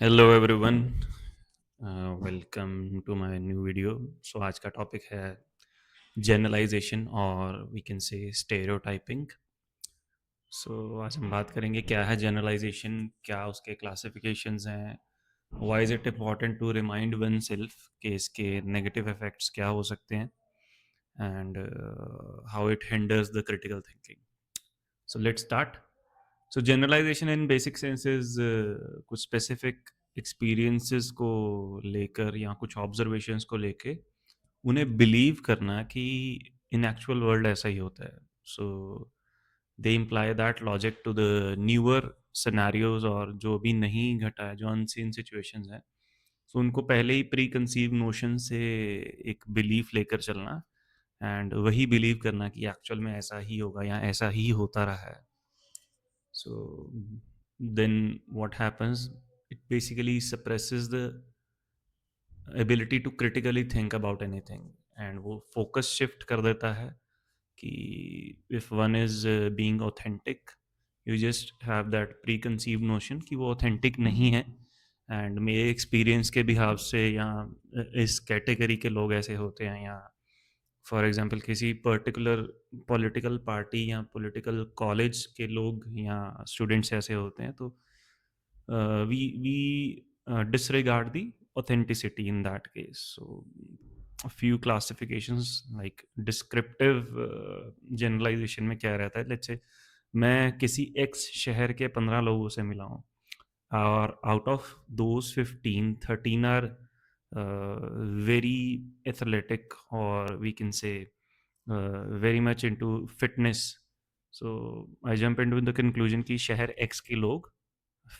Hello everyone, welcome to my new video. So आज का topic है जनरलाइजेशन और we can say stereotyping. So आज हम बात करेंगे क्या है जनरलाइजेशन, क्या उसके क्लासिफिकेशंस हैं, why is it important to remind oneself कि इसके नेगेटिव इफ़ेक्ट्स क्या हो सकते हैं and how it hinders the critical thinking. So let's start. So generalization in basic senses कुछ स्पेसिफिक एक्सपीरियंसेस को लेकर या कुछ ऑब्जर्वेशंस को लेके उन्हें बिलीव करना कि इन एक्चुअल वर्ल्ड ऐसा ही होता है। So they imply that logic to the newer scenarios, और जो अभी नहीं घटा है, जो अनसीन सिचुएशंस हैं, सो उनको पहले ही प्री कंसीव नोशन से एक बिलीफ लेकर चलना एंड वही बिलीव करना कि एक्चुअल में ऐसा ही होगा या ऐसा ही होता रहा है। So then what happens? It basically suppresses the ability to critically think about anything, and वो focus shift कर देता है कि if one is being authentic, you just have that preconceived notion कि वो authentic नहीं है, एंड मेरे एक्सपीरियंस के बिहाव से या इस कैटेगरी के लोग ऐसे होते हैं, या फॉर एग्जांपल किसी पर्टिकुलर पॉलिटिकल पार्टी या पॉलिटिकल कॉलेज के लोग या स्टूडेंट्स ऐसे होते हैं, तो we disregard the authenticity in that case. So a few classifications like descriptive generalization में क्या रहता है, let's say मैं किसी एक्स शहर के 15 लोगों से मिला हूँ, और out of those 15, 13 are very athletic, or we can say very much into fitness. So I jump into the conclusion कि शहर X के लोग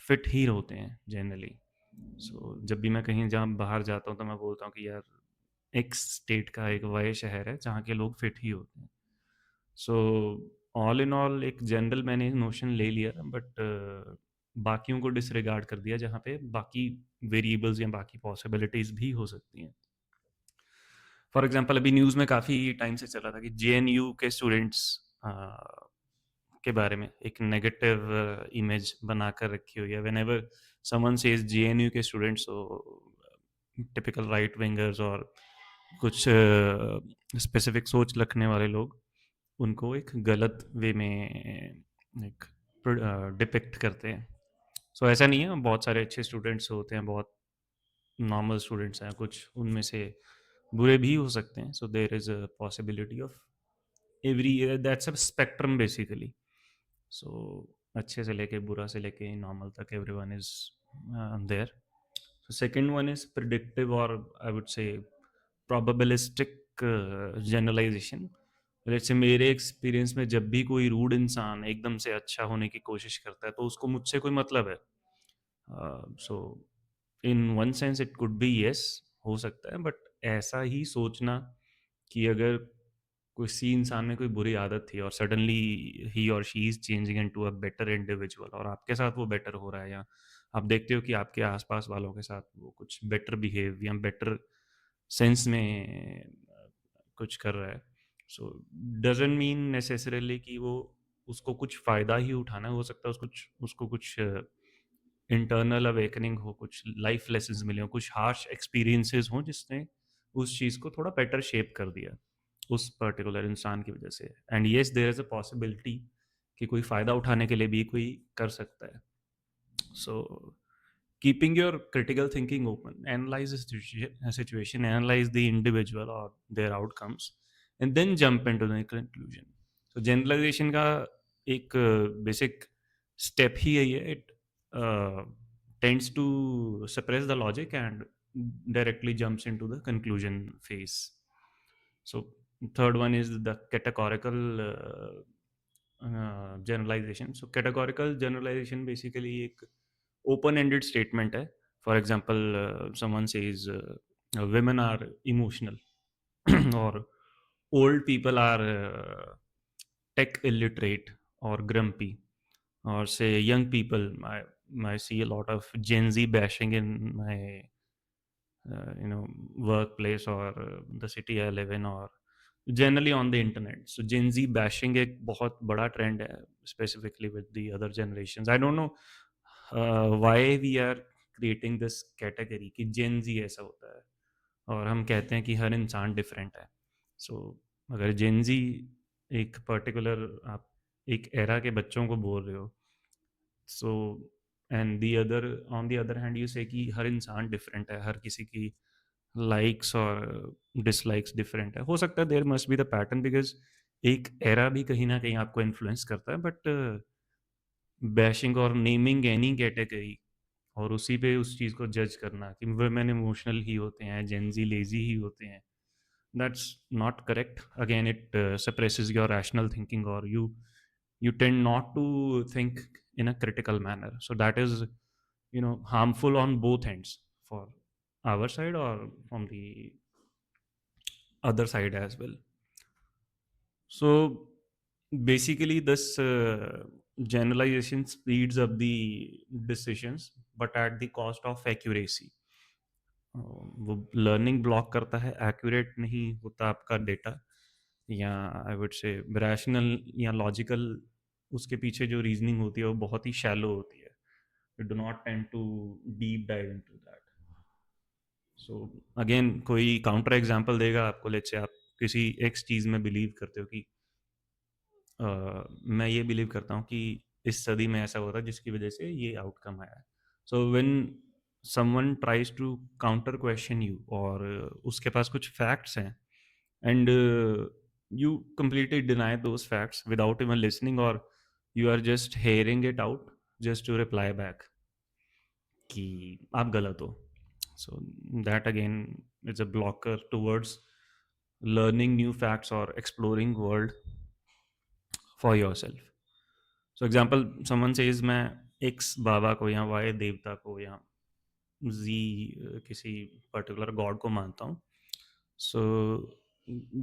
फिट ही होते हैं जनरली। सो जब भी मैं कहीं जहाँ बाहर जाता हूँ तो मैं बोलता हूँ कि यार एक्स स्टेट का एक वाई शहर है जहाँ के लोग फिट ही होते हैं। सो ऑल इन ऑल एक जनरल मैंने नोशन ले लिया, बट बाकियों को डिसरिगार्ड कर दिया जहाँ पे बाकी वेरिएबल्स या बाकी पॉसिबिलिटीज भी हो सकती हैं। फॉर एग्जांपल अभी न्यूज़ में काफ़ी टाइम से चला था कि जेएनयू के स्टूडेंट्स के बारे में एक नेगेटिव इमेज बनाकर रखी हुई है। व्हेनेवर समवन सेज जेएनयू के स्टूडेंट्स, तो टिपिकल राइट विंगर्स और कुछ स्पेसिफिक सोच रखने वाले लोग उनको एक गलत वे में एक डिपिक्ट करते हैं। सो ऐसा नहीं है, बहुत सारे अच्छे स्टूडेंट्स होते हैं, बहुत नॉर्मल स्टूडेंट्स हैं, कुछ उनमें से बुरे भी हो सकते हैं। So there is a possibility of every, that's a spectrum basically. So अच्छे से लेके बुरा से लेके नॉर्मल तक everyone is there. So second one is predictive, और I would say probabilistic generalization. Let's say मेरे एक्सपीरियंस में जब भी कोई रूड इंसान एकदम से अच्छा होने की कोशिश करता है तो उसको मुझसे कोई मतलब है। So in one sense it could be yes, हो सकता है, बट ऐसा ही सोचना कि अगर किसी इंसान में कोई बुरी आदत थी और सडनली ही और she is changing into a better individual, और आपके साथ वो बेटर हो रहा है, या आप देखते हो कि आपके आसपास वालों के साथ वो कुछ बेटर बिहेव या बेटर सेंस में कुछ कर रहा है, सो डजंट मीन नेसेसरली कि वो उसको कुछ फ़ायदा ही उठाना है। हो सकता है उसको कुछ इंटरनल अवेकनिंग हो, कुछ लाइफ लेसन्स मिले हो, कुछ हार्श एक्सपीरियंसेस हों जिसने उस चीज़ को थोड़ा बेटर शेप कर दिया उस पर्टिकुलर इंसान की वजह से। And yes, there is a possibility कि कोई फ़ायदा उठाने के लिए भी कोई कर सकता है। सो keeping your critical thinking open, analyze a situation, analyze the individual or their outcomes, and then jump into the conclusion. So generalization का एक basic step ही यही है, it tends to suppress the logic and directly jumps into the conclusion phase. So third one is the categorical generalization. So categorical generalization basically एक open-ended statement है. For example, someone says women are emotional or old people are tech illiterate or grumpy, or say young people. I see a lot of Gen Z bashing in my workplace or the city I live in, or generally on the internet. So Gen Z bashing एक बहुत बड़ा trend है, specifically with the other generations. I don't know why we are creating this category कि जेन जी ऐसा होता है, और हम कहते हैं कि हर इंसान डिफरेंट है। सो अगर जेन जी एक पर्टिकुलर, आप एक एरा के बच्चों को बोल रहे हो, so and the other, on the other hand you से कि हर इंसान डिफरेंट है, हर किसी की लाइक्स और डिसलाइक्स डिफरेंट है। हो सकता है there must be the pattern, because एक एरा भी कहीं ना कहीं आपको इन्फ्लुएंस करता है, बट बैशिंग और नेमिंग एनी कैटेगरी और उसी पे उस चीज़ को जज करना कि वुमेन इमोशनल ही होते हैं, जेंजी लेजी ही होते हैं, that's not correct. Again it suppresses your rational thinking, or you tend not to think in a critical manner, so that is, harmful on both ends, for our side or from the other side as well. So basically, this generalization speeds up the decisions, but at the cost of accuracy. वो learning block करता है, accurate नहीं होता आपका data, या आई would से rational या logical, उसके पीछे जो रीजनिंग होती है वो बहुत ही शैलो होती है। You do not tend to deep dive into that. So again कोई काउंटर एग्जांपल देगा आपको, लेट्स से आप किसी एक्स चीज़ में बिलीव करते हो कि मैं ये बिलीव करता हूँ कि इस सदी में ऐसा हुआ था जिसकी वजह से ये आउटकम आया है। So when someone tries to counter question you, और उसके पास कुछ फैक्ट्स हैं, and you completely deny those facts without even listening, or you are just hearing it out just to reply back कि आप गलत हो। So that again is a blocker towards learning new facts or exploring world for yourself. So example, someone says मैं X बाबा को या Y देवता को या Z किसी पर्टिकुलर गॉड को मानता हूँ। सो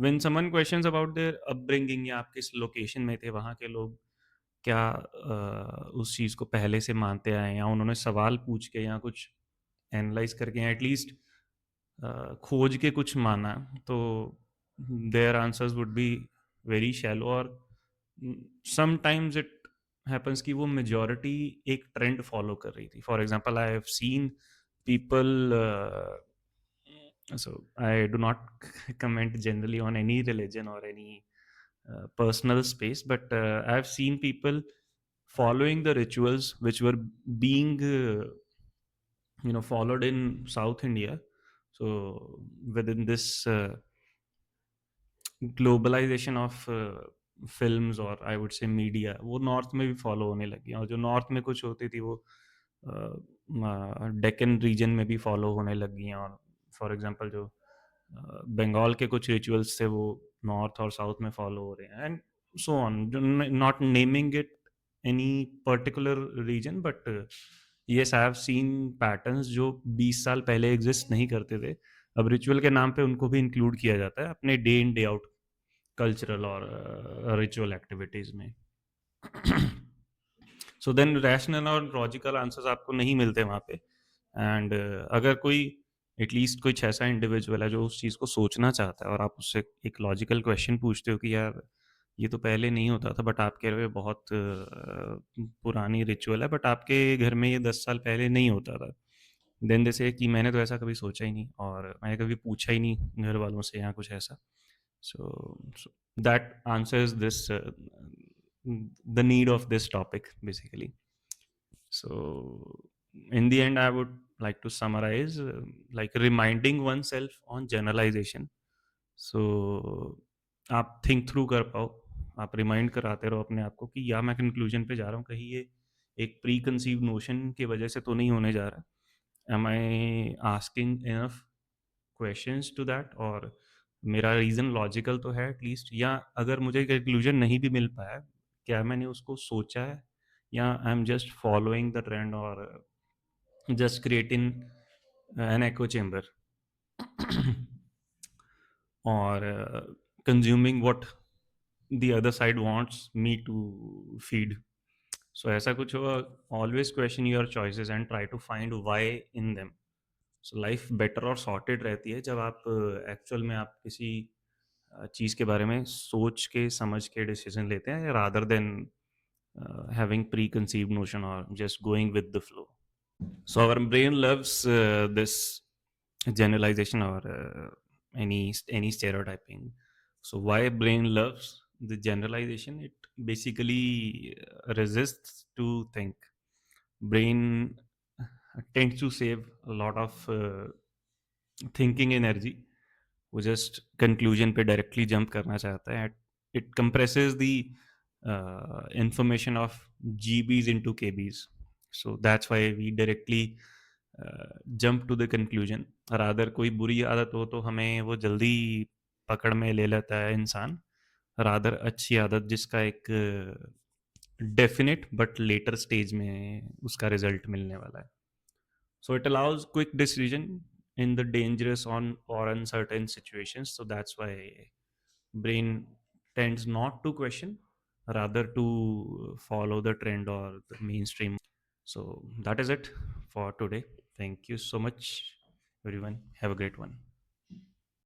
when someone questions about their upbringing, या आप किस लोकेशन में थे, वहाँ के लोग क्या उस चीज़ को पहले से मानते आए हैं, या उन्होंने सवाल पूछ के या कुछ एनालाइज करके, या एटलीस्ट खोज के कुछ माना, तो their answers would be very shallow, और समटाइम्स इट हैपन्स कि वो मेजॉरिटी एक ट्रेंड फॉलो कर रही थी। For example, I have scene people, so I do not comment generally on any religion or any personal space, but I have seen people following the rituals which were being followed in South India. So within this globalization of films और I would say media, वो north में भी follow होने लगी, और जो north में कुछ होती थी वो डेक्कन रीजन में भी फॉलो होने लगी हैं। और फॉर एग्जांपल जो बंगाल के कुछ रिचुअल्स थे वो नॉर्थ और साउथ में फॉलो हो रहे हैं, and so on, not naming it any particular region, but yes I have seen patterns जो 20 साल पहले एग्जिस्ट नहीं करते थे, अब रिचुअल के नाम पे उनको भी इंक्लूड किया जाता है अपने day in day out cultural और रिचुअल एक्टिविटीज में। सो देन रैशनल और लॉजिकल आंसर्स आपको नहीं मिलते वहाँ पे, एंड अगर कोई एटलीस्ट कुछ ऐसा इंडिविजुअल है जो उस चीज़ को सोचना चाहता है, और आप उससे एक लॉजिकल क्वेश्चन पूछते हो कि यार ये तो पहले नहीं होता था, बट आप कह रहे हो बहुत पुरानी रिचुअल है, बट आपके घर में ये 10 साल पहले नहीं होता था, देन जैसे कि मैंने तो ऐसा कभी सोचा ही नहीं, और मैंने कभी पूछा ही नहीं घर वालों से या कुछ ऐसा। So that answers this the need of this topic basically. So in the end, I would like to summarize like reminding oneself on generalization. So आप थिंक थ्रू कर पाओ, आप रिमाइंड कराते रहो अपने आप को कि या मैं कंक्लूजन पे जा रहा हूँ, कहीं ये एक प्री कंसीव नोशन की वजह से तो नहीं होने जा रहा, am I asking enough questions to that, और मेरा रीज़न लॉजिकल तो है एटलीस्ट, या अगर मुझे कंक्लूजन नहीं भी मिल पाया, क्या मैंने उसको सोचा है, या I am just following the trend, और just creating an echo chamber, और consuming what the other side wants me to feed. So ऐसा कुछ हो, always question your choices and try to find why in them. So life better और sorted रहती है जब आप एक्चुअल में आप किसी चीज़ के बारे में सोच के समझ के डिसीजन लेते हैं, rather than having preconceived notion और just going with the flow. So our brain loves this generalization or any stereotyping. So why brain loves the generalization? It basically resists to think. Brain tends to save a lot of thinking energy. वो just conclusion पे directly jump करना चाहता है. It compresses the information of GBs into KBs. So that's why we directly jump to the conclusion. और अगर कोई बुरी आदत हो तो हमें वो जल्दी पकड़ में ले लेता है इंसान. रादर अच्छी आदत जिसका एक डेफिनेट बट लेटर स्टेज में उसका रिजल्ट मिलने वाला है. So it allows quick decision in the dangerous on or uncertain situations. So that's why brain tends not to question, rather to follow the trend or the mainstream. So that is it for today. Thank you so much, everyone. Have a great one.